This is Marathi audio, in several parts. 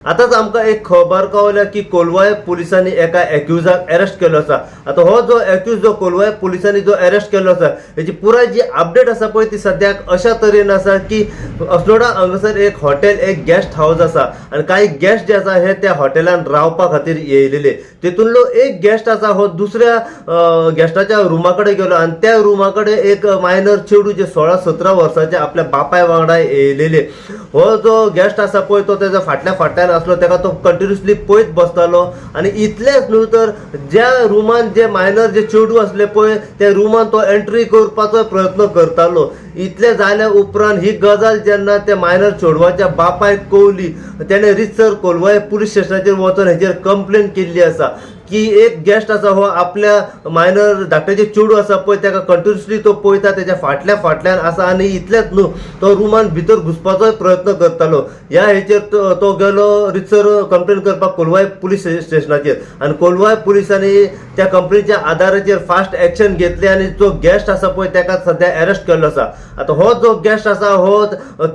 आताच आमकां एक खबर कळल्या की कोलवाळे पुलिसांनी एका एक्युजाक अरेस्ट केलो आसा। आता हो जो एक्यूज जो कोलवाळे पुलिसांनी जो अरेस्ट केलो आसा हेची पुराय जी अपडेट आसा पळय ती सद्याक अशा तरेन आसा की अस्नोडा हांगासर एक हॉटेल एक गेस्ट हाऊस आसा आणि काही गेस्ट जे आसा हे त्या हॉटेलान रावपा खातीर येयलेले। तेतूंतलो एक गेस्ट आसा हो दुसऱ्या गेस्टाच्या रूमा कडेन गेलो आणि त्या रूमा कडेन एक मायनर चेडू जे 16-17 वर्साचे आपल्या बापाय वांगडा येयलेले। हो जो गेस्ट आसा पळय तो तेजा फाटल्यान असलो तेका तो कंटिन्युअसली पळयत बसतालो आणि इतलेच न्हू तर ज्या रूमान जे मायनर जे चेडू असले पळय त्या रूमान तो एंट्री करपाचो प्रयत्न करतालो। इतले जाल्या उपरांत ही गजाल जेन्ना त्या मायनर चेडवाच्या बापायक कळली त्याने रितसर कोलवाळे पुलीस स्टेशनाचेर वचून हेचेर कंप्लेन केल्ली आसा की एक गेस्ट आसा हो आपल्या मायनर धाकट्याचे चेडू आसा पळय तेका कंटिन्युअसली तो पळयता तेच्या फाटल्यान आसा आणि इतलेच न्हू तो रूमान भितर घुसपाचो प्रयत्न करतालो। ह्या हेचेर तो गेलो रितसर कंप्लेन करपाक कोलवाळे पुलीस स्टेशनाचेर आणि कोलवाळे पुलिसांनी त्या कंप्लेनीच्या आधाराचेर फास्ट एक्शन घेतली आणि जो गेस्ट आसा पळय तेका सध्या अरेस्ट केल्लो आसा। आता हो जो गेस्ट आसा हो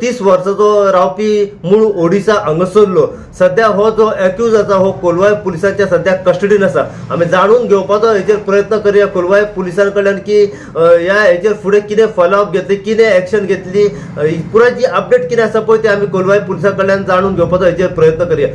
30 वर्साचो रावपी मूळ ओडिसा हांगासरलो। सध्या हो जो एक्यूज आसा हो कोलवाळे पुलिसांच्या सध्या कस्टडीन आसा। आम्ही जाणून घेवपाचो हेचेर प्रयत्न करूया कोलवाळे पुलिसां कडल्यान की ह्या हेचेर फुडें कितें फॉलोअप घेतली कितें एक्शन घेतली पुराय जी अपडेट कितें आसा पळय ती आमी कोलवाळे पुलिसां कडल्यान जाणून घेवपाचो हेचेर प्रयत्न करूया।